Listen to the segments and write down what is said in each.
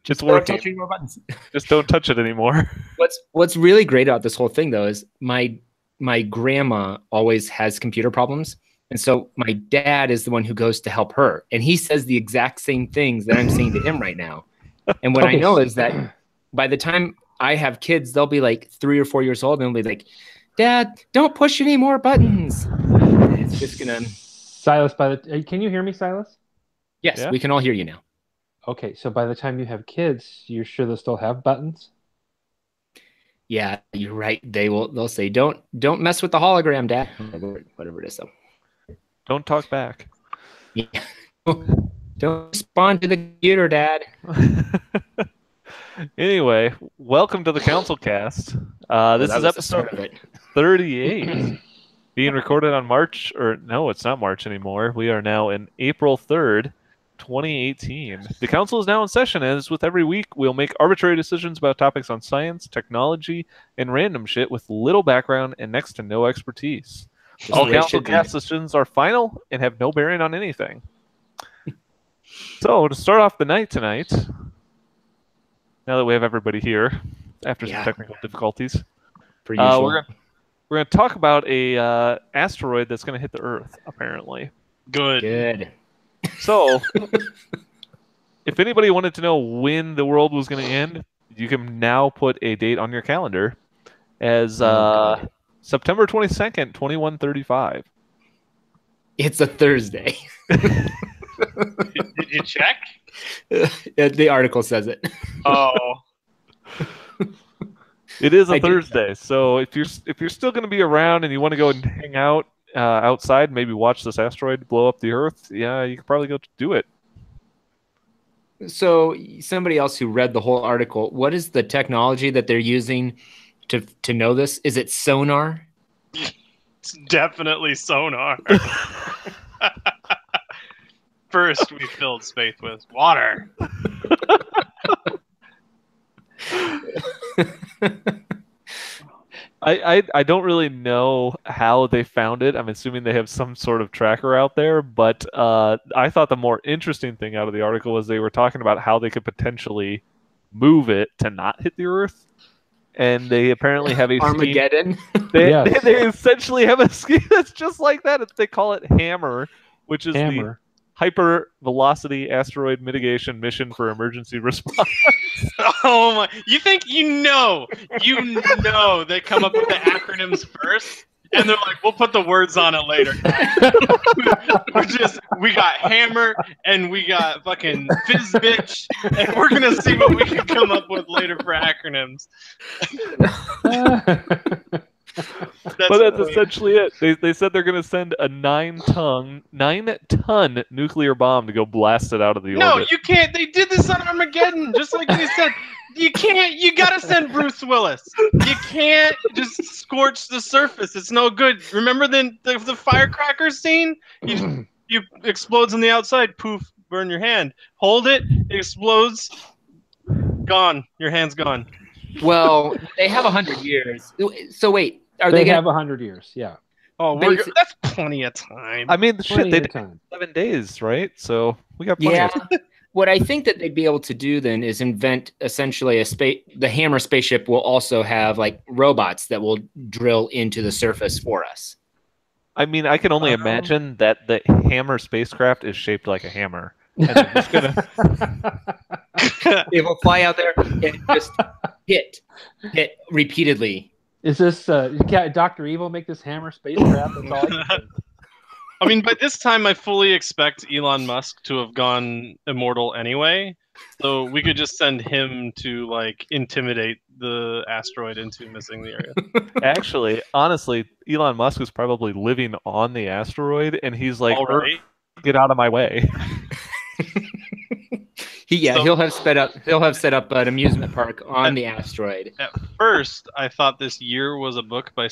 It's working. Touch any more buttons. Just don't touch it anymore. What's really great about this whole thing, though, is my grandma always has computer problems. And so my dad is the one who goes to help her. And he says the exact same things that I'm saying to him right now. And what I know is that by the time I have kids, they'll be like 3 or 4 years old and they'll be like, Dad, don't push any more buttons. It's just gonna. Silas, can you hear me, Silas? Yes, yeah. We can all hear you now. Okay, so by the time you have kids, you're sure they'll still have buttons? Yeah, you're right. They'll say, don't mess with the hologram, Dad. Whatever it is, though. Don't talk back. Yeah. Don't respond to the computer, Dad. Anyway, welcome to the CouncilCast. This is episode 38, being recorded on it's not March anymore. We are now in April 3rd, 2018. The council is now in session, as with every week, we'll make arbitrary decisions about topics on science, technology, and random shit with little background and next to no expertise. All CouncilCast decisions are final and have no bearing on anything. So, to start off the night tonight, now that we have everybody here, after some technical difficulties, we're going to talk about a asteroid that's going to hit the Earth, apparently. Good. So, if anybody wanted to know when the world was going to end, you can now put a date on your calendar as September 22nd, 2135. It's a Thursday. Did you check? The article says it. Oh. It is a Thursday, so if you're still going to be around and you want to go and hang out outside, maybe watch this asteroid blow up the Earth, yeah, you could probably go do it. So somebody else who read the whole article, what is the technology that they're using to know this? Is it sonar? It's definitely sonar. First, we filled space with water. I don't really know how they found it. I'm assuming they have some sort of tracker out there, but I thought the more interesting thing out of the article was they were talking about how they could potentially move it to not hit the Earth. And they apparently have a Armageddon. They essentially have a scheme that's just like that. They call it HAMMER, which is the Hyper Velocity Asteroid Mitigation Mission for Emergency Response. Oh my! You think you know they come up with the acronyms first, and they're like, "We'll put the words on it later." we got hammer and we got fucking fizz bitch, and we're gonna see what we can come up with later for acronyms. That's essentially it. They said they're going to send a 9-ton nuclear bomb to go blast it out of the orbit. No, you can't. They did this on Armageddon, just like you said. You can't. You got to send Bruce Willis. You can't just scorch the surface. It's no good. Remember the firecracker scene? You explodes on the outside. Poof, burn your hand. Hold it. It explodes. Gone. Your hand's gone. Well, they have 100 years. So wait. They have 100 years, yeah. Oh, that's plenty of time. I mean, they did 7 days, right? So we got plenty of time. What I think that they'd be able to do then is invent essentially the Hammer spaceship will also have like robots that will drill into the surface for us. I mean, I can only imagine that the Hammer spacecraft is shaped like a hammer. And they're just gonna... It will fly out there and just hit repeatedly. Is this Dr. Evil make this hammer spacecraft? That's all I can say. I mean, by this time, I fully expect Elon Musk to have gone immortal anyway. So we could just send him to like intimidate the asteroid into missing the area. Actually, honestly, Elon Musk is probably living on the asteroid, and he's like, "Get out of my way." He'll have set up an amusement park on the asteroid. At first, I thought this year was a book by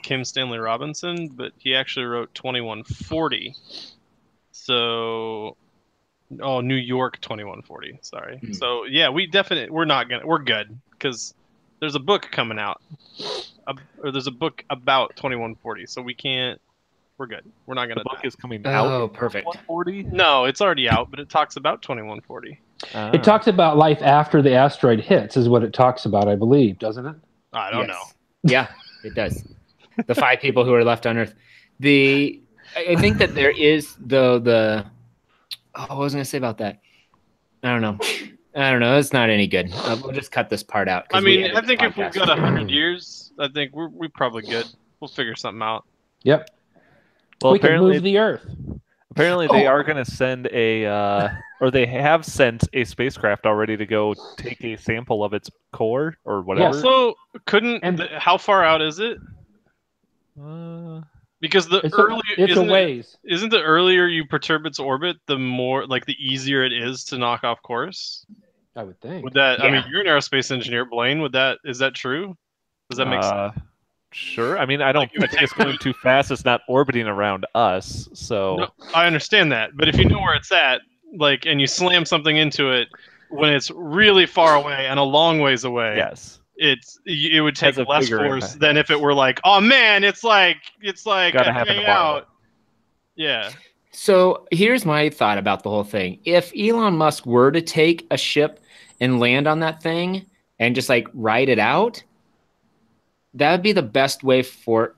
Kim Stanley Robinson, but he actually wrote 2140. So, New York 2140. Sorry. Mm-hmm. So yeah, we're good because there's a book coming out, or there's a book about 2140. So we can't. We're good. We're not gonna. The book is coming out. Oh, perfect. 2140? No, it's already out, but it talks about 2140. It talks about life after the asteroid hits, is what it talks about, I believe, doesn't it? I don't know. Yeah, it does. The 5 people who are left on Earth. I think that there is what was I going to say about that? I don't know. It's not any good. We'll just cut this part out. I mean, I think if we've got 100 years, I think we're probably good. We'll figure something out. Yep. Well, we can move the Earth. Apparently, they are going to send or they have sent a spacecraft already to go take a sample of its core or whatever. Yeah, so how far out is it? Because it's a ways. Isn't the earlier you perturb its orbit, the more the easier it is to knock off course? I would think. Would that? Yeah. I mean, you're an aerospace engineer, Blaine. Is that true? Does that make sense? Sure. I mean, I think it's going too fast. It's not orbiting around us, so. No, I understand that, but if you know where it's at, and you slam something into it when it's really far away and a long ways away, yes, it would take less force than if it were oh man, it's like gotta happen out. Yeah. So here's my thought about the whole thing. If Elon Musk were to take a ship and land on that thing and just ride it out, that would be the best way for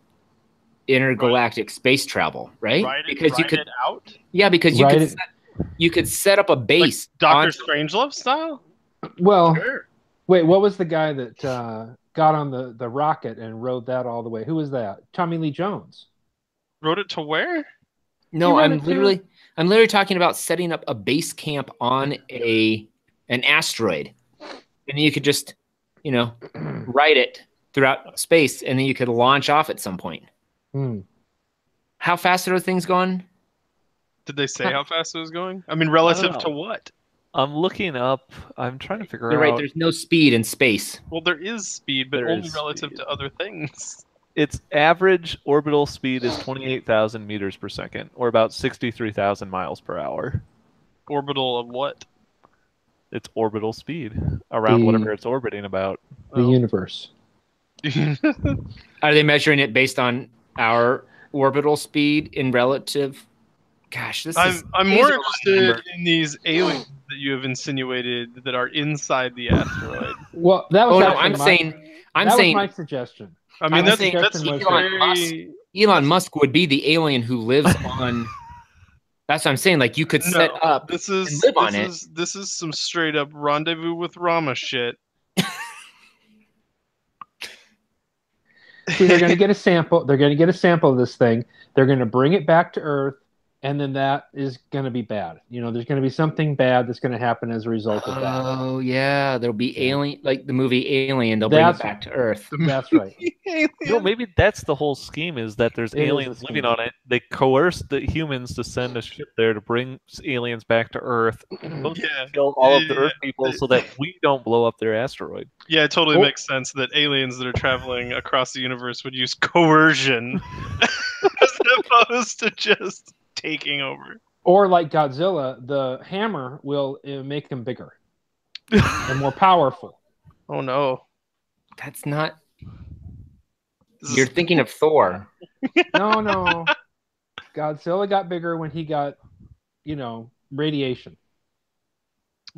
intergalactic space travel, right? Because you could it out. Yeah, because you could set up a base, Dr. Strangelove style. Well, sure. Wait, what was the guy that got on the rocket and rode that all the way? Who was that? Tommy Lee Jones. Rode it to where? No, I'm literally talking about setting up a base camp on an asteroid, and you could just ride it throughout space, and then you could launch off at some point. How fast are those things going? Did they say how fast it was going? I mean, relative to what? I'm looking up. I'm trying to figure out. You're right. There's no speed in space. Well, there is speed, but only relative to other things. Its average orbital speed is 28,000 meters per second, or about 63,000 miles per hour. Orbital of what? Its orbital speed around whatever it's orbiting about. The universe. Are they measuring it based on our orbital speed in relative? Gosh, I'm more interested in these aliens that you have insinuated that are inside the asteroid. Well, that was I'm saying my suggestion. I mean, that's Elon Musk would be the alien who lives on. That's what I'm saying. You could set up and live on it. This is some straight up Rendezvous with Rama shit. See, they're going to get a sample. They're going to get a sample of this thing. They're going to bring it back to Earth, and then that is going to be bad. There's going to be something bad that's going to happen as a result of that. Oh, yeah. There'll be alien, like the movie Alien. They'll bring it back to Earth. That's right. Maybe that's the whole scheme, is that there's aliens living on it. They coerce the humans to send a ship there to bring aliens back to Earth. Kill all of the Earth people so that we don't blow up their asteroid. Yeah, it totally makes sense that aliens that are traveling across the universe would use coercion as opposed to just taking over. Or like Godzilla, the hammer will make them bigger and more powerful. Oh no. That's not... You're thinking of Thor. No. Godzilla got bigger when he got, radiation.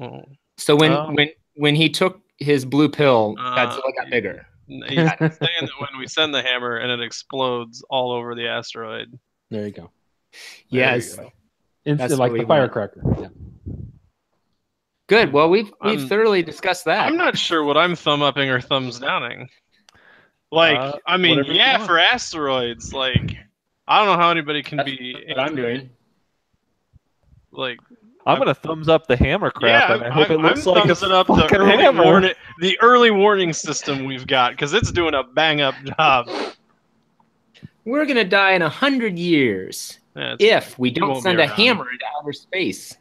Oh. So when he took his blue pill, Godzilla got bigger. He's saying that when we send the hammer and it explodes all over the asteroid. There you go. Yes. It's like the firecracker. Yeah. Good. Well, we've thoroughly discussed that. I'm not sure what I'm thumb upping or thumbs downing. I mean, for asteroids, I don't know how anybody can be. What I'm doing. I'm gonna thumbs up the hammer crap, and I hope it looks like thumbs up the early warning system we've got, because it's doing a bang up job. We're gonna die in 100 years if we don't send a hammer into outer space.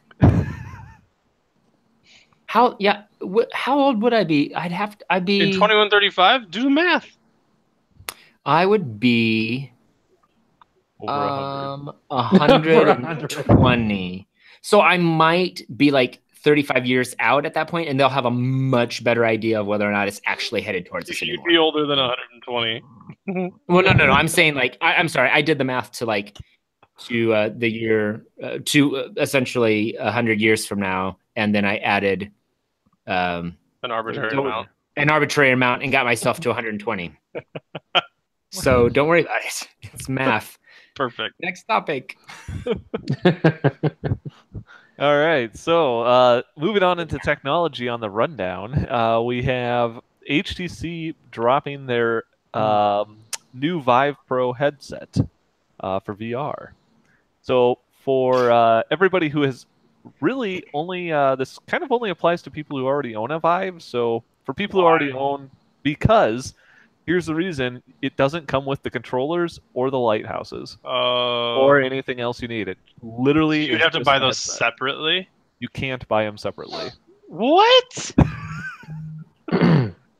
How old would I be? I'd be in 2135. Do the math. I would be over 120. So I might be 35 years out at that point, and they'll have a much better idea of whether or not it's actually headed towards us anymore. You'd be older than 120. Well, no. I'm saying I'm sorry. I did the math to the year to essentially 100 years from now, and then I added an arbitrary amount. An arbitrary amount, and got myself to 120. So don't worry about it. It's math. Perfect. Next topic. All right, so moving on into technology on the rundown, we have HTC dropping their new Vive Pro headset for VR. So for everybody who has really only this kind of only applies to people who already own a Vive. So for people who already own, because here's the reason: it doesn't come with the controllers or the lighthouses or anything else you need. It literally you'd have to buy those separately. You can't buy them separately. What?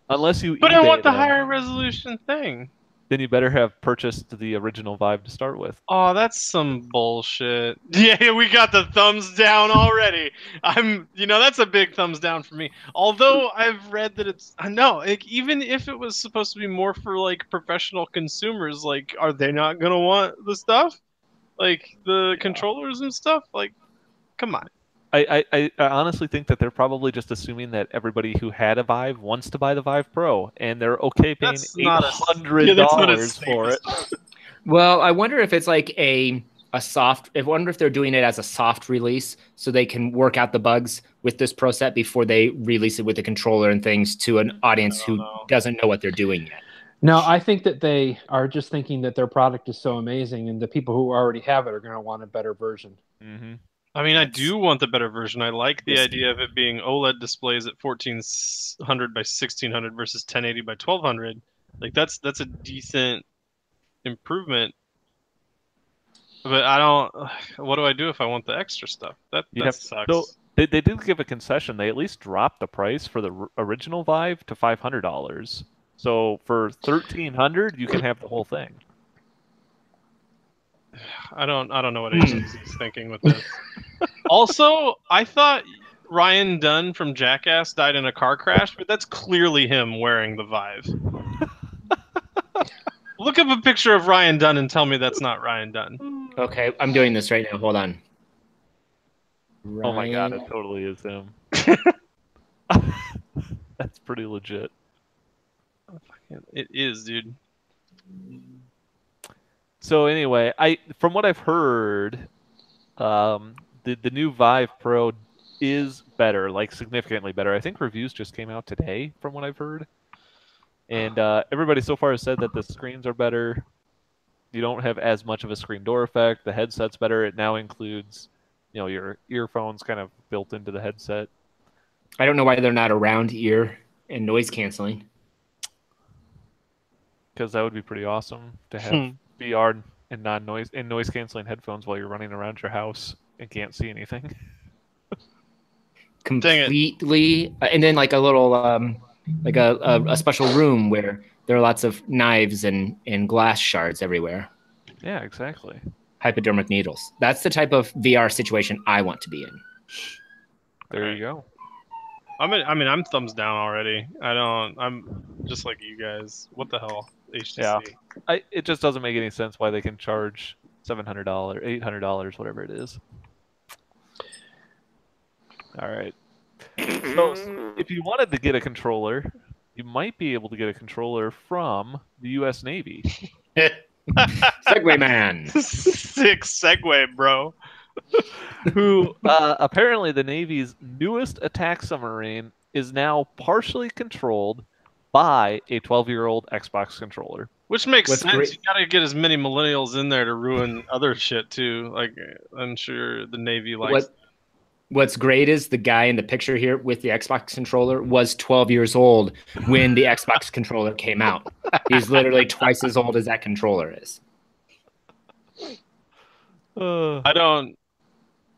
Unless you. But I want the higher resolution thing. Then you better have purchased the original Vive to start with. Oh, that's some bullshit. Yeah, we got the thumbs down already. That's a big thumbs down for me. Although I've read that even if it was supposed to be more for like professional consumers, like, are they not gonna want the stuff? Like the controllers and stuff? Like, come on. I honestly think that they're probably just assuming that everybody who had a Vive wants to buy the Vive Pro, and they're okay paying $800 for it. Well, I wonder if it's like I wonder if they're doing it as a soft release, so they can work out the bugs with this Pro set before they release it with the controller and things to an audience who doesn't know what they're doing yet. No, I think that they are just thinking that their product is so amazing, and the people who already have it are going to want a better version. Mm-hmm. I mean, I do want the better version. I like the idea of it being OLED displays at 1400 by 1600 versus 1080 by 1200. Like that's a decent improvement. But I don't. What do I do if I want the extra stuff? That sucks. So they did give a concession. They at least dropped the price for the original Vive to $500. So for $1,300, you can have the whole thing. I don't know what HTC is thinking with this. Also, I thought Ryan Dunn from Jackass died in a car crash, but that's clearly him wearing the Vive. Look up a picture of Ryan Dunn and tell me that's not Ryan Dunn. Okay, I'm doing this right now. Hold on. Oh my god, it totally is him. That's pretty legit. It is, dude. So anyway, from what I've heard, the new Vive Pro is better, like significantly better. I think reviews just came out today, from what I've heard, and everybody so far has said that the screens are better. You don't have as much of a screen door effect. The headset's better. It now includes, your earphones kind of built into the headset. I don't know why they're not around ear and noise canceling. Because that would be pretty awesome to have VR and noise canceling headphones while you're running around your house and can't see anything. Completely, and then like a little like a special room where there are lots of knives and glass shards everywhere. Yeah, exactly. Hypodermic needles. That's the type of VR situation I want to be in. There you go. I'm thumbs down already. I'm just like you guys. What the hell, HTC? Yeah, it just doesn't make any sense why they can charge $700, $800, whatever it is. All right. So if you wanted to get a controller, you might be able to get a controller from the U.S. Navy. Segway man. Sick segue, bro. Who apparently the Navy's newest attack submarine is now partially controlled by a 12-year-old Xbox controller. Which makes sense. Great. You gotta get as many millennials in there to ruin other shit too. Like I'm sure the Navy likes. What's great is the guy in the picture here with the Xbox controller was 12 years old when the Xbox controller came out. He's literally twice as old as that controller is.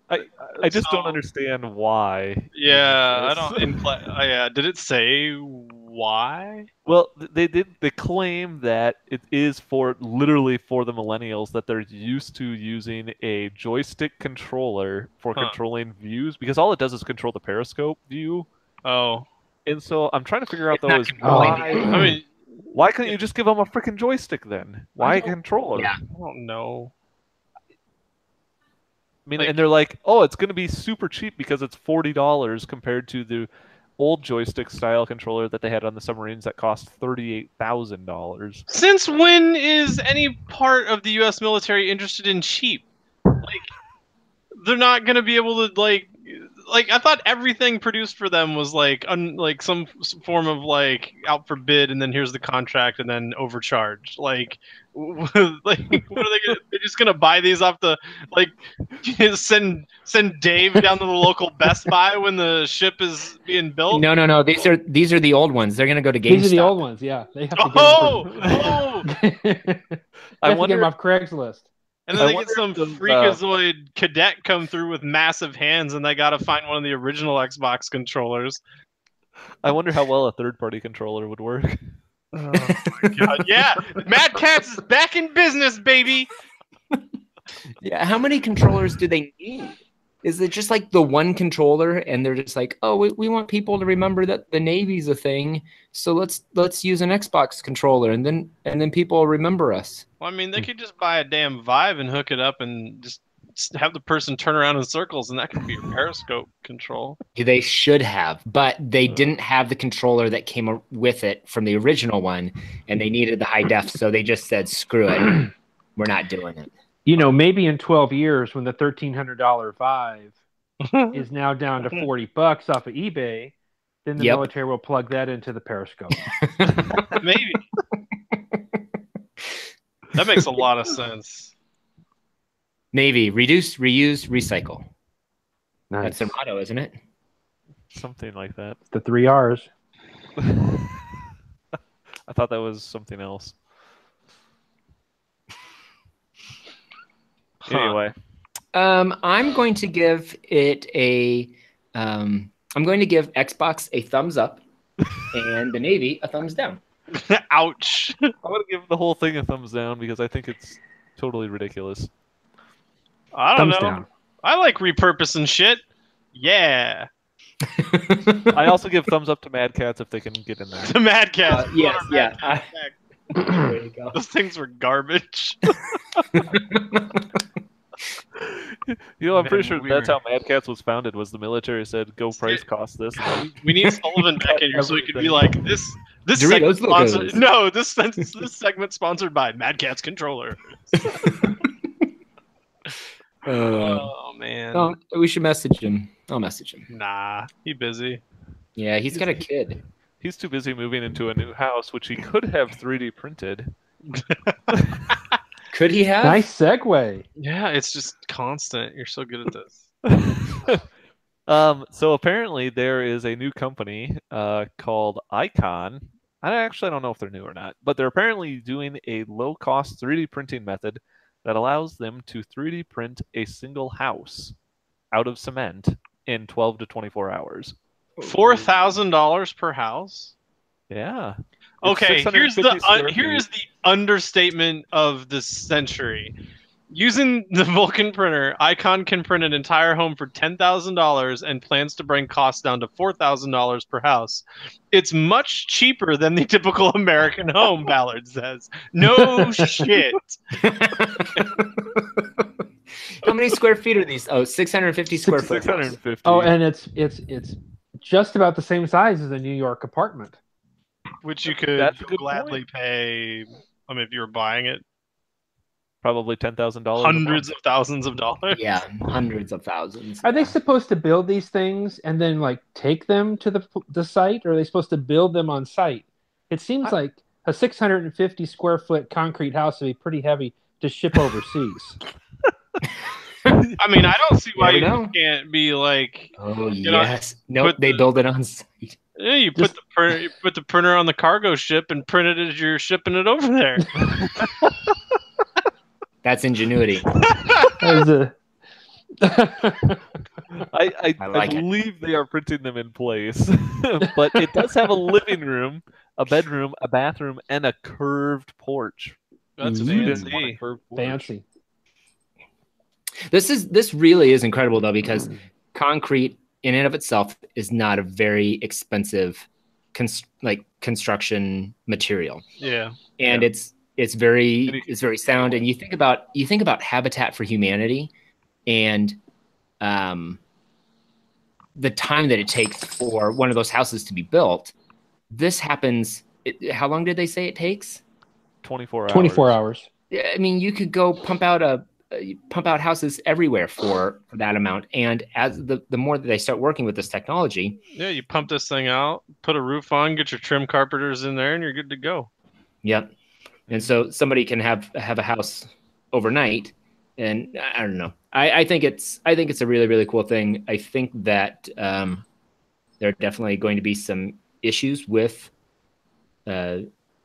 I just don't understand why. Yeah, I don't imply. Yeah, did it say why? Well, they claim that it is literally for the millennials, that they're used to using a joystick controller for controlling views, because all it does is control the periscope view. Oh. And so I'm trying to figure out why couldn't you just give them a freaking joystick then? Why a controller? Yeah. I don't know. I mean, and they're like, oh, it's going to be super cheap because it's $40 compared to the old joystick style controller that they had on the submarines that cost $38,000. Since when is any part of the U.S. military interested in cheap? Like, they're not going to be able to like I thought everything produced for them was like some form of like out for bid, and then here's the contract, and then overcharged. Like, what are they gonna? They're just gonna buy these off the like send Dave down to the local Best Buy when the ship is being built. No. These are the old ones. They're gonna go to GameStop. These are the old ones. Yeah, they have to get I wonder, get them off Craigslist. And then they get some freakazoid cadet come through with massive hands, and they got to find one of the original Xbox controllers. I wonder how well a third-party controller would work. Oh my god! Yeah, Mad Catz is back in business, baby. Yeah, how many controllers do they need? Is it just like the one controller, and they're just like, oh, we want people to remember that the Navy's a thing, so let's use an Xbox controller, and then people will remember us. Well, I mean, they could just buy a damn Vive and hook it up, and just have the person turn around in circles, and that could be your periscope control. They should have, but they didn't have the controller that came with it from the original one, and they needed the high def, so they just said, screw it, we're not doing it. You know, maybe in 12 years when the $1,300 Vive is now down to $40 off of eBay, then the military will plug that into the periscope. Maybe. That makes a lot of sense. Navy, reduce, reuse, recycle. Nice. That's their motto, isn't it? Something like that. It's the 3 R's. I thought that was something else. Anyway, I'm going to give it a. I'm going to give Xbox a thumbs up, and the Navy a thumbs down. Ouch! I'm going to give the whole thing a thumbs down because I think it's totally ridiculous. I don't know. Down. I like repurposing shit. Yeah. I also give thumbs up to Mad Catz if they can get in there. To Mad Catz. Yes, yeah. There you go. Those things were garbage. You know, I'm pretty sure that's how Mad Catz was founded. Was the military said, "Go price cost this." We need Sullivan back in here so he could be like, "This segment sponsored." No, this segment sponsored by Mad Catz controller. Oh man. We should message him. I'll message him. Nah, he busy. Yeah, he's got a kid. He's too busy moving into a new house, which he could have 3D printed. Could he have? Nice segue. Yeah, it's just constant. You're so good at this. So apparently there is a new company called Icon. I don't know if they're new or not, but they're apparently doing a low-cost 3D printing method that allows them to 3D print a single house out of cement in 12 to 24 hours. $4,000 per house? Yeah. Okay, here's the understatement of the century. Using the Vulcan printer, Icon can print an entire home for $10,000 and plans to bring costs down to $4,000 per house. It's much cheaper than the typical American home, Ballard says. No shit. How many square feet are these? Oh, 650 square feet. 650. Oh, and it's just about the same size as a New York apartment. Which you could gladly pay. I mean, if you were buying it, probably $10,000. Hundreds of thousands of dollars. Yeah, hundreds of thousands. Are they supposed to build these things and then like take them to the site, or are they supposed to build them on site? It seems like a 650 square foot concrete house would be pretty heavy to ship overseas. I mean, I don't see why you can't be like. Oh yes, nope. They build it on site. Yeah, you put the printer on the cargo ship and print it as you're shipping it over there. That's ingenuity. I believe they are printing them in place, but it does have a living room, a bedroom, a bathroom, and a curved porch. That's fancy. Fancy. This really is incredible though, because concrete in and of itself is not a very expensive construction material. Yeah. And it's very sound. And you think about Habitat for Humanity and the time that it takes for one of those houses to be built. This happens. How long did they say it takes? 24 hours. 24 hours. I mean, you could go pump out houses everywhere for that amount. And as the more that they start working with this technology, yeah, you pump this thing out, put a roof on, get your trim carpenters in there, and you're good to go. Yep. And so somebody can have a house overnight, and I don't know. I think it's a really, really cool thing. I think that there are definitely going to be some issues with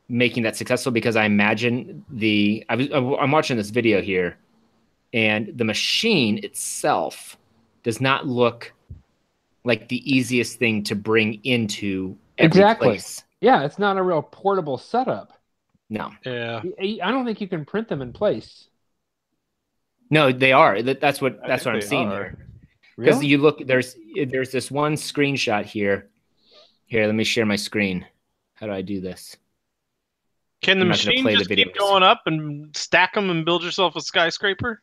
making that successful, because I imagine I'm watching this video here, and the machine itself does not look like the easiest thing to bring into every place. Yeah, it's not a real portable setup. No. Yeah. I don't think you can print them in place. No, they are. That's what I'm seeing there. Because Really? you look, there's this one screenshot here. Here, let me share my screen. How do I do this? Can the machine just keep going up and stack them and build yourself a skyscraper?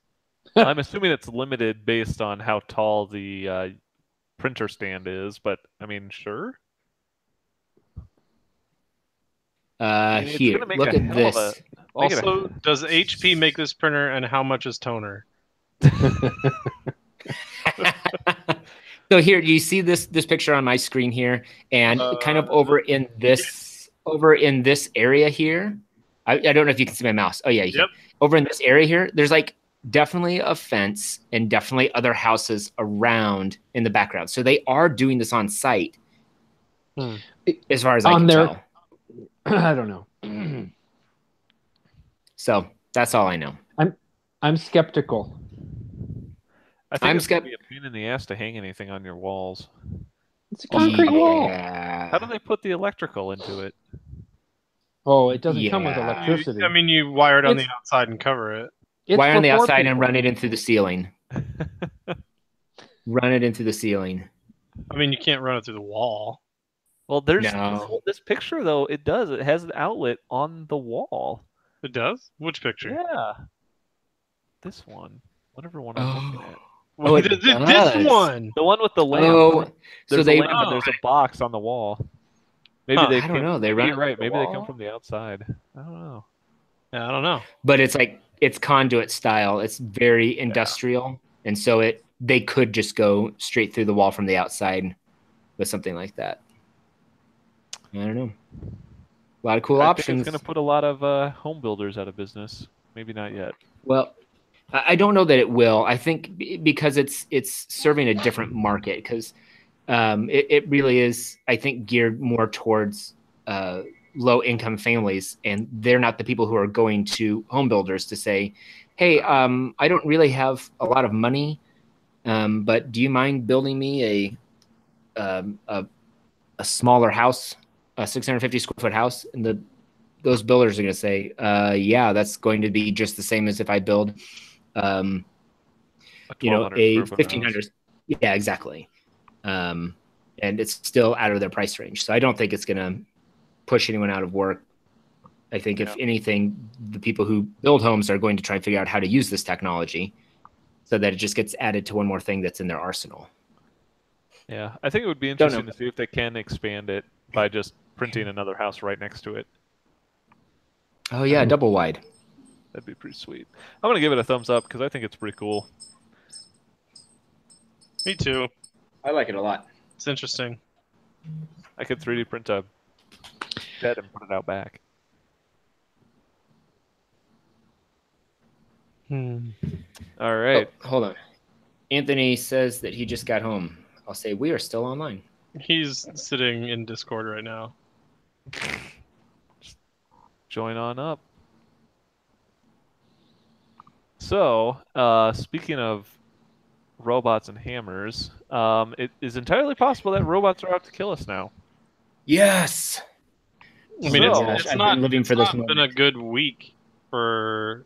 I'm assuming it's limited based on how tall the printer stand is, but I mean, sure. Here, look at this. Also, does HP make this printer, and how much is toner? So here, do you see this picture on my screen here, and kind of over in this area here? I don't know if you can see my mouse. Oh yeah, you can. Over in this area here, there's like definitely a fence and definitely other houses around in the background. So they are doing this on site, as far as I can tell. I don't know. So that's all I know. I'm skeptical. I think it's going to be a pain in the ass to hang anything on your walls. It's a concrete wall. How do they put the electrical into it? Oh, it doesn't come with electricity. You wire it on the outside and cover it. Wire on the outside and run it into the ceiling. Run it into the ceiling. I mean, you can't run it through the wall. Well, there's this picture, though. It does. It has an outlet on the wall. It does? Which picture? Yeah. This one. Whatever one I'm looking at. Oh, this one. The one with the lamp. Oh, there's a lamp and there's a box on the wall. Maybe I don't know. They run. You're right. Maybe they come from the outside. I don't know. Yeah, I don't know. But it's conduit style. It's very industrial, and so they could just go straight through the wall from the outside with something like that. I don't know. A lot of cool options. Think it's going to put a lot of home builders out of business. Maybe not yet. Well, I don't know that it will. I think because it's serving a different market, because it really is, I think, geared more towards low income families, and they're not the people who are going to home builders to say, hey, I don't really have a lot of money, but do you mind building me a smaller house, a 650 square foot house? And those builders are going to say, yeah, that's going to be just the same as if I build a 1,500. Yeah, exactly. And it's still out of their price range. So I don't think it's going to push anyone out of work. I think if anything, the people who build homes are going to try and figure out how to use this technology so that it just gets added to one more thing that's in their arsenal. Yeah, I think it would be interesting to see if they can expand it by just printing another house right next to it. Oh yeah, double wide. That'd be pretty sweet. I'm going to give it a thumbs up because I think it's pretty cool. Me too. I like it a lot. It's interesting. I could 3D print a bed and put it out back. All right. Oh, hold on. Anthony says that he just got home. I'll say we are still online. He's sitting in Discord right now. Just join on up. So, speaking of robots and hammers, it is entirely possible that robots are out to kill us now. Yes. I mean, it's not been a good week for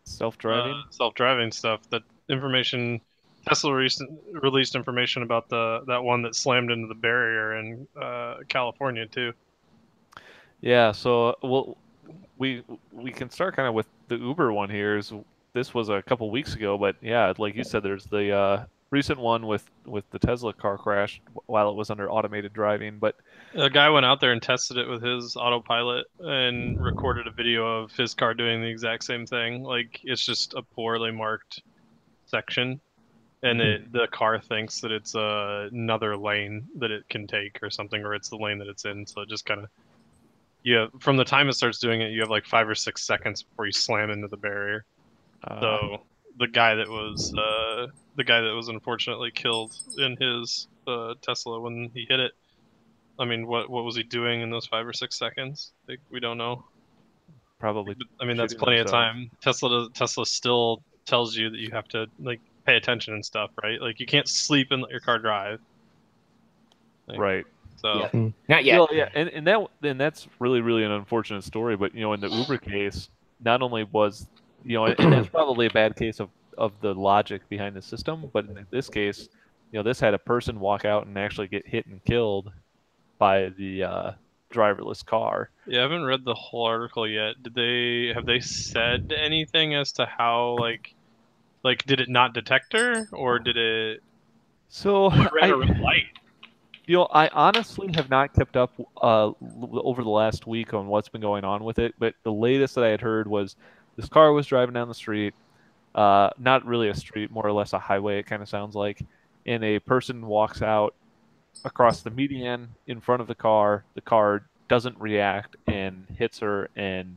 self-driving stuff. That information, Tesla released information about that one that slammed into the barrier in California too. Yeah, so we can start kind of with the Uber one here. Is this was a couple weeks ago, but yeah, like you said, there's the recent one with the Tesla car crash while it was under automated driving. But a guy went out there and tested it with his autopilot and recorded a video of his car doing the exact same thing. Like, it's just a poorly marked section, and the car thinks that it's another lane that it can take or something, or it's the lane that it's in. So it just kind of, from the time it starts doing it, you have like 5 or 6 seconds before you slam into the barrier. So the guy that was unfortunately killed in his Tesla when he hit it, I mean, what was he doing in those 5 or 6 seconds? Like, we don't know. Probably. I mean, that's plenty of time. Tesla still tells you that you have to like pay attention and stuff, right? Like, you can't sleep and let your car drive. Like, right. So not yet. Well, yeah, and that's really, really an unfortunate story. But in the Uber case, not only was and that's probably a bad case of the logic behind the system, but in this case, this had a person walk out and actually get hit and killed by the driverless car. Yeah, I haven't read the whole article yet. Have they said anything as to how like did it not detect her, or did it? So it ran a red light. I honestly have not kept up over the last week on what's been going on with it, but the latest that I had heard was this car was driving down the street, not really a street, more or less a highway, it kind of sounds like, and a person walks out across the median in front of the car doesn't react and hits her, and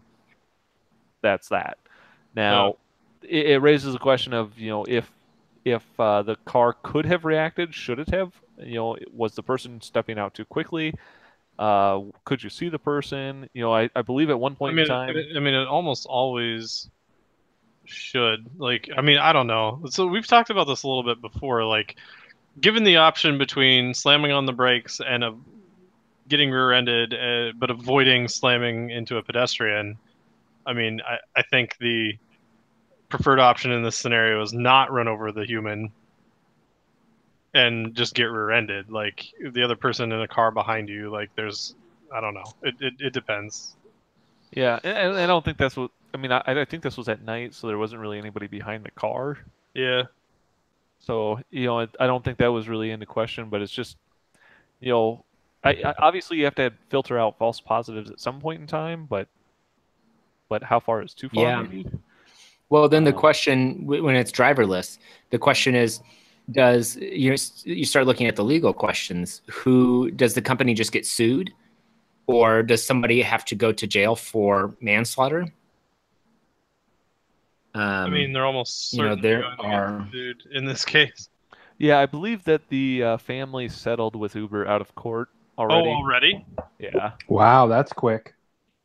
that's that. Now, it raises a question of, if the car could have reacted, should it have? Was the person stepping out too quickly? Could you see the person? I believe at one point in time. It almost always should. Like, I don't know. So we've talked about this a little bit before. Like, given the option between slamming on the brakes and getting rear-ended, but avoiding slamming into a pedestrian, I think the preferred option in this scenario is not run over the human and just get rear-ended. Like, the other person in a car behind you, like, I don't know. It depends. Yeah, and I don't think that's what. I think this was at night, so there wasn't really anybody behind the car. Yeah. So, I don't think that was really into question, but it's just, obviously you have to filter out false positives at some point in time, but how far is too far? Yeah. Maybe? Well, then the question, when it's driverless, the question is, you start looking at the legal questions. Does the company just get sued, or does somebody have to go to jail for manslaughter? They're almost certainly there going to are get sued in this case. Yeah, I believe that the family settled with Uber out of court already. Oh, already? Yeah. Wow, that's quick.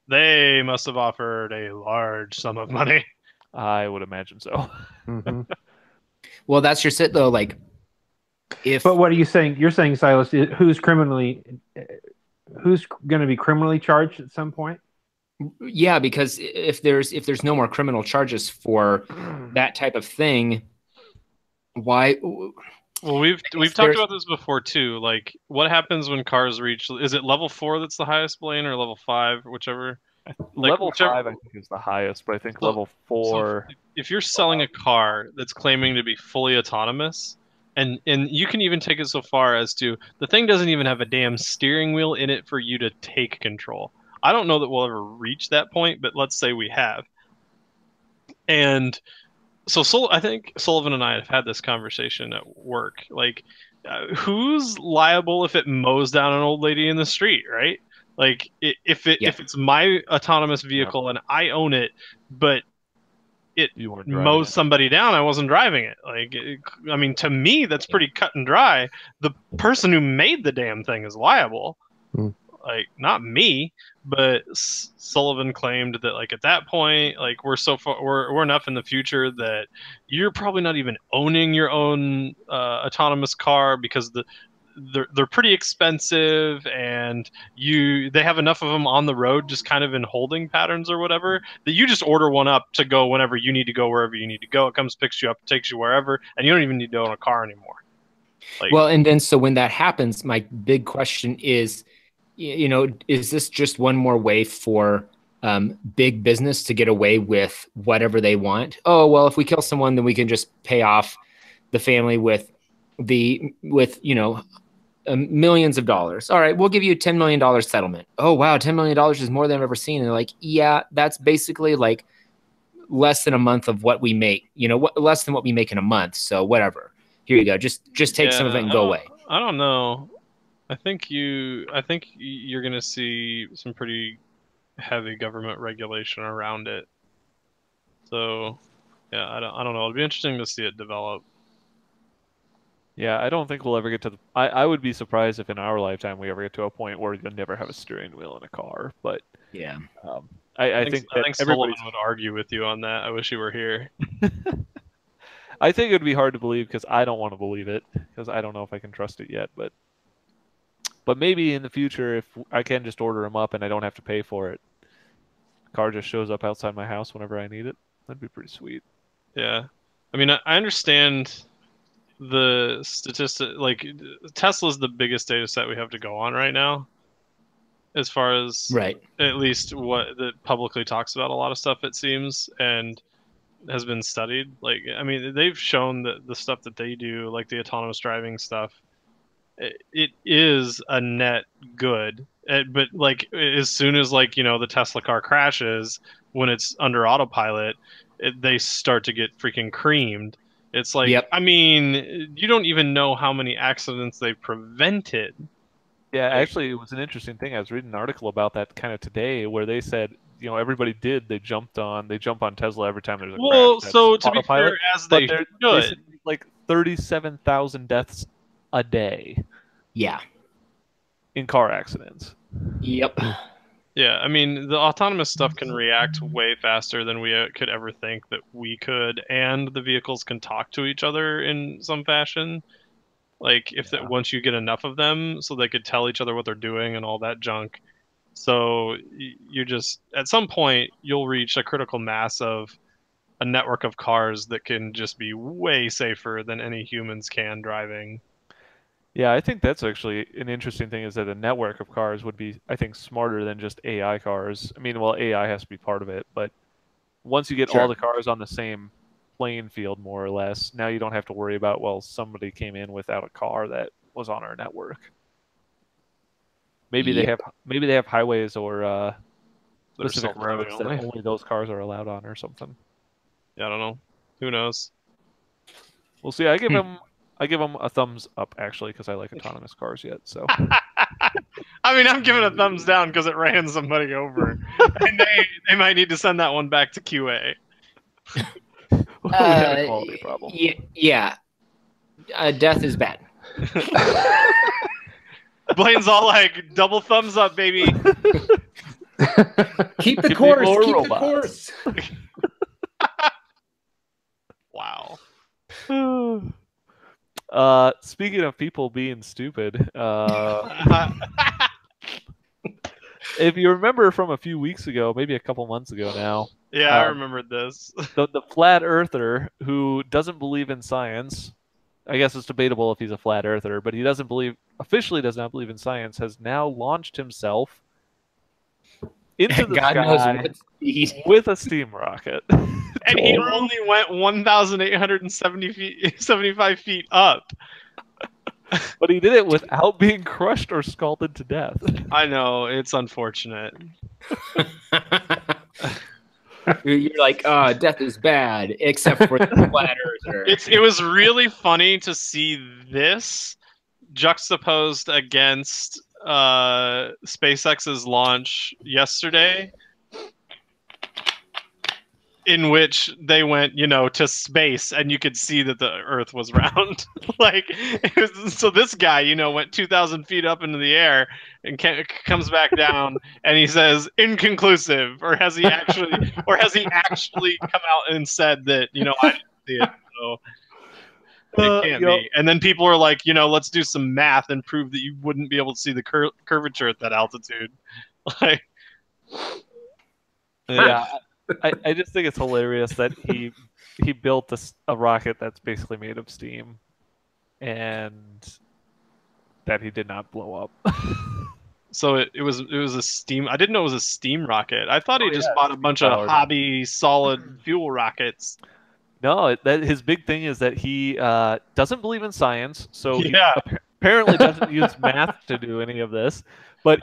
They must have offered a large sum of money. I would imagine so. Mm-hmm. Well, that's just it, though. Like, But what are you saying? You're saying, Silas, who's going to be criminally charged at some point? Yeah, because if there's no more criminal charges for that type of thing, why? Well, we've talked about this before too. Like, what happens when cars reach? Is it level 4 that's the highest, Blaine, or level 5, whichever? Level 5, I think, is the highest, but I think level 4. So if you're selling a car that's claiming to be fully autonomous, and you can even take it so far as to the thing doesn't even have a damn steering wheel in it for you to take control. I don't know that we'll ever reach that point, but let's say we have. And so I think Sullivan and I have had this conversation at work. Like, who's liable if it mows down an old lady in the street, right? Like, if it's my autonomous vehicle and I own it, but it mows somebody down, I wasn't driving it. Like, to me, that's pretty cut and dry. The person who made the damn thing is liable. Like, not me, but Sullivan claimed that, like, at that point, like, we're enough in the future that you're probably not even owning your own autonomous car, because they're pretty expensive, and they have enough of them on the road, just kind of in holding patterns or whatever, that you just order one up to go whenever you need to go, wherever you need to go. It comes, picks you up, takes you wherever, and you don't even need to own a car anymore. Like, well, and then so when that happens, my big question is, is this just one more way for big business to get away with whatever they want. Oh, well, if we kill someone, then we can just pay off the family with millions of dollars. All right, we'll give you a $10 million settlement. Oh, wow, $10 million is more than I've ever seen. And they're like, yeah, that's basically like less than a month of what we make, less than what we make in a month. So whatever. Here you go. Just take some of it and go away. I don't know. I think you're going to see some pretty heavy government regulation around it. So, yeah, I don't know. It'll be interesting to see it develop. Yeah, I don't think we'll ever get to I would be surprised if in our lifetime we ever get to a point where you'll never have a steering wheel in a car. But yeah, I think everybody would argue with you on that. I wish you were here. I think it would be hard to believe because I don't want to believe it because I don't know if I can trust it yet. But maybe in the future, if I can just order them up and I don't have to pay for it, the car just shows up outside my house whenever I need it. That'd be pretty sweet. Yeah, I mean, I understand the statistic. Like Tesla's the biggest data set we have to go on right now, as far as at least what that publicly talks about a lot of stuff. It seems and has been studied. Like, I mean, they've shown that the stuff that they do, like the autonomous driving stuff, it is a net good. But like, as soon as the Tesla car crashes when it's under autopilot, they start to get freaking creamed. It's like, I mean, you don't even know how many accidents they prevented. Yeah, actually, it was an interesting thing. I was reading an article about that kind of today where they said, everybody they jump on Tesla every time there's a crash. Well, so to be fair, as they should. They said like 37,000 deaths a day. Yeah. In car accidents. Yep. Yeah, I mean, the autonomous stuff can react way faster than we could ever think that we could, and the vehicles can talk to each other in some fashion. Like, once you get enough of them, so they could tell each other what they're doing and all that junk. So you just, at some point, you'll reach a critical mass of a network of cars that can just be way safer than any humans can driving. Yeah, I think that's actually an interesting thing is that a network of cars would be, I think, smarter than just AI cars. I mean, well, AI has to be part of it, but once you get all the cars on the same playing field, more or less, now you don't have to worry about, well, somebody came in without a car that was on our network. Maybe they have highways or specific roads that only those cars are allowed on or something. Yeah, I don't know. Who knows? We'll see. I give them a thumbs up actually because I like autonomous cars yet. So. I mean, I'm giving a thumbs down because it ran somebody over, and they might need to send that one back to QA. We had a quality problem. Yeah. Death is bad. Blaine's all like, double thumbs up, baby. Keep the course. Keep the course. Wow. Speaking of people being stupid, if you remember from a few weeks ago, maybe a couple months ago now. Yeah, I remembered this. The flat earther who doesn't believe in science, I guess it's debatable if he's a flat earther, but he officially does not believe in science, has now launched himself into the sky with a steam rocket. And he only went 1,875 feet up. But he did it without being crushed or scalded to death. I know, it's unfortunate. You're like, oh, death is bad, except for the flat earther. It was really funny to see this juxtaposed against SpaceX's launch yesterday, in which they went, to space, and you could see that the Earth was round. So this guy, went 2,000 feet up into the air and comes back down, and he says, "Inconclusive," or has he actually come out and said that, I didn't see it, so it can't be. And then people are like, let's do some math and prove that you wouldn't be able to see the curvature at that altitude. Yeah. I just think it's hilarious that he built a rocket that's basically made of steam, and that he did not blow up. So it was a steam. I didn't know it was a steam rocket. I thought he just yeah, bought a bunch of hobby solid fuel rockets. No, his big thing is that he doesn't believe in science, so he Yeah. apparently doesn't use math to do any of this. But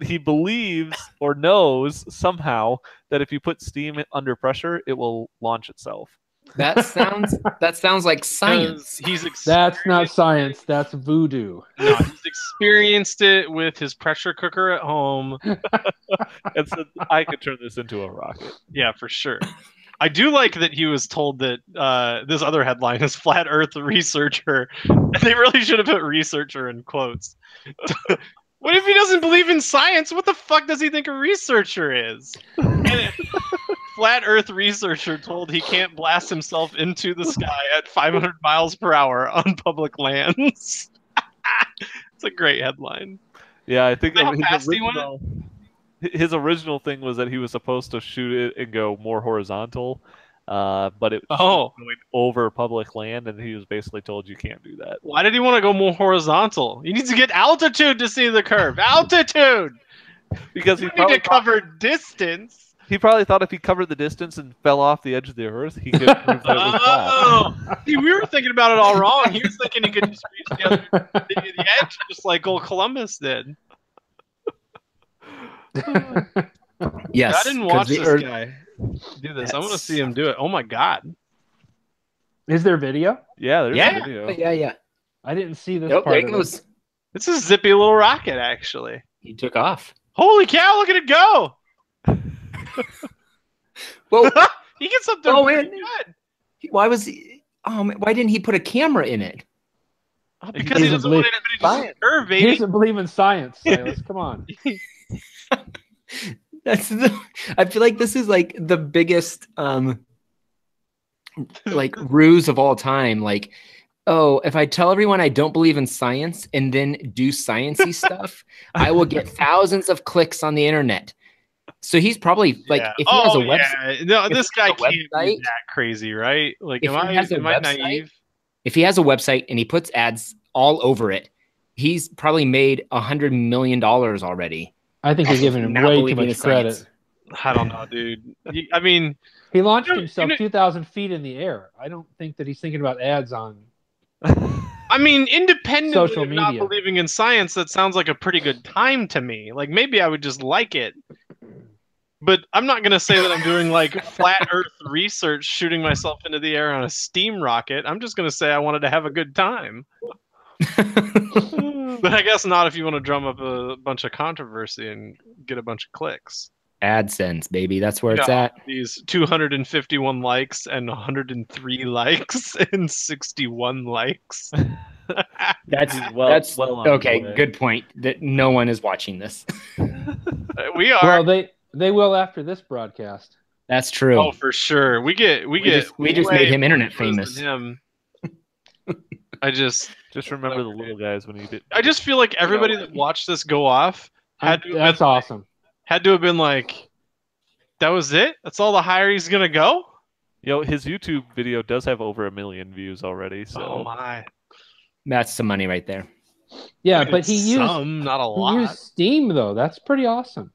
he believes or knows somehow that if you put steam under pressure, it will launch itself. That sounds like science. That's not science. That's voodoo. No, he's experienced it with his pressure cooker at home. And so I could turn this into a rocket. Yeah, for sure. I do like that he was told that this other headline is flat Earth researcher. And they really should have put researcher in quotes. What if he doesn't believe in science? What the fuck does he think a researcher is? Flat Earth researcher told he can't blast himself into the sky at 500 miles per hour on public lands. It's a great headline. Yeah, I think his original thing was that he was supposed to shoot it and go more horizontal, but it was going over public land, and he was basically told you can't do that. Why did he want to go more horizontal? He needs to get altitude to see the curve. Altitude! Because he need to cover distance. He probably thought if he covered the distance and fell off the edge of the Earth, he could prove that it was flat. See, we were thinking about it all wrong. He was thinking he could just reach the edge just like old Columbus did. Yes. I didn't watch this guy do this. I want to see him do it. Oh my god. Is there video? Yeah, there's video. Yeah. I didn't see this Nope, part there of goes. it. It's a zippy little rocket, actually. He took off. Holy cow, look at it go! Well, he gets up there pretty good. Why was he? Why didn't he put a camera in it? Oh, because he doesn't want anybody to see the curve, baby. He doesn't believe in science, Silas. Come on. I feel like this is like the biggest like ruse of all time. Like, oh, if I tell everyone I don't believe in science and then do sciencey stuff, I will get thousands of clicks on the internet. So he's probably like, if he has a website, no, this guy can't be that crazy, right? Like, am I naive? If he has a website and he puts ads all over it, he's probably made $100 million already. I think you're giving him way too much credit. I don't know, dude. I mean, he launched himself 2,000 feet in the air. I don't think that he's thinking about ads on. I mean, independently social of media. not believing in science, that sounds like a pretty good time to me. Like, maybe I would just like it. But I'm not going to say that I'm doing like flat Earth research, shooting myself into the air on a steam rocket. I'm just going to say I wanted to have a good time. But I guess not if you want to drum up a bunch of controversy and get a bunch of clicks. AdSense, baby. That's where it's at. These 251 likes and 103 likes and 61 likes. That's okay. Good point. That no one is watching this. We are. Well, they will after this broadcast. That's true. Oh, for sure. We just made him internet famous. I just remember the little guys when he did. I just feel like everybody that watched this go off that's awesome. Had to have been like, that was it? That's all the higher he's gonna go? His YouTube video does have over 1 million views already. So oh my, that's some money right there. Yeah, but he used not a lot. He used Steam though. That's pretty awesome.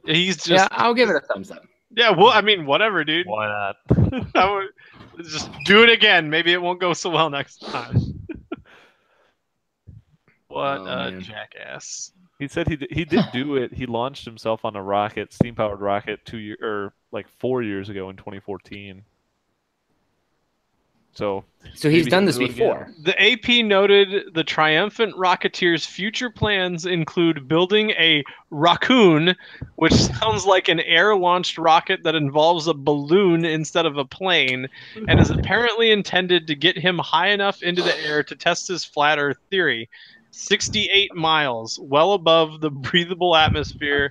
He's just. I'll give it a thumbs up. Yeah, well, I mean, whatever, dude. Why not? Just do it again. Maybe it won't go so well next time. What a jackass! He said he did do it. He launched himself on a rocket, steam-powered rocket, 4 years ago in 2014. So he's done this before. The AP noted the triumphant Rocketeer's future plans include building a Raccoon, which sounds like an air-launched rocket that involves a balloon instead of a plane, and is apparently intended to get him high enough into the air to test his flat Earth theory. 68 miles, well above the breathable atmosphere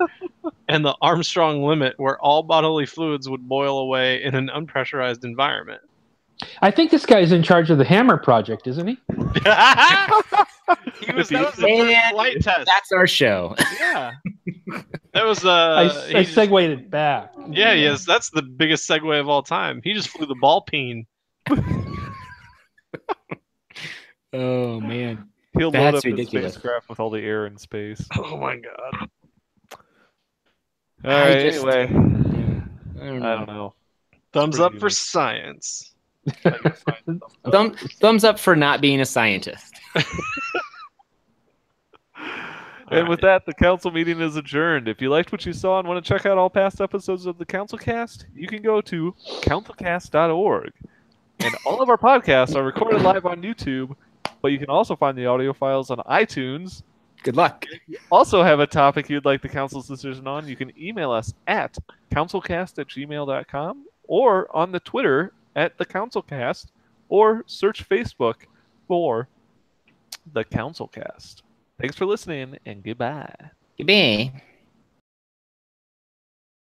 and the Armstrong limit, where all bodily fluids would boil away in an unpressurized environment. I think this guy's in charge of the Hammer Project, isn't he? That was the first flight test. That's our show. Yeah. That was I segued it back. Yeah, yes, that's the biggest segue of all time. He just flew the ball peen. Oh man. He'll load That's up his ridiculous. spacecraft with all the air in space. Oh my god. All right. Anyway, I don't know. Thumbs up pretty for unique. science. I guess Thumbs up for not being a scientist. And with that, the council meeting is adjourned. If you liked what you saw and want to check out all past episodes of the CouncilCast, you can go to councilcast.org. And all of our podcasts are recorded live on YouTube, but you can also find the audio files on iTunes. Good luck. If you also have a topic you'd like the council's decision on, you can email us at councilcast@gmail.com or on the Twitter at the CouncilCast, or search Facebook for the CouncilCast. Thanks for listening, and goodbye. Goodbye.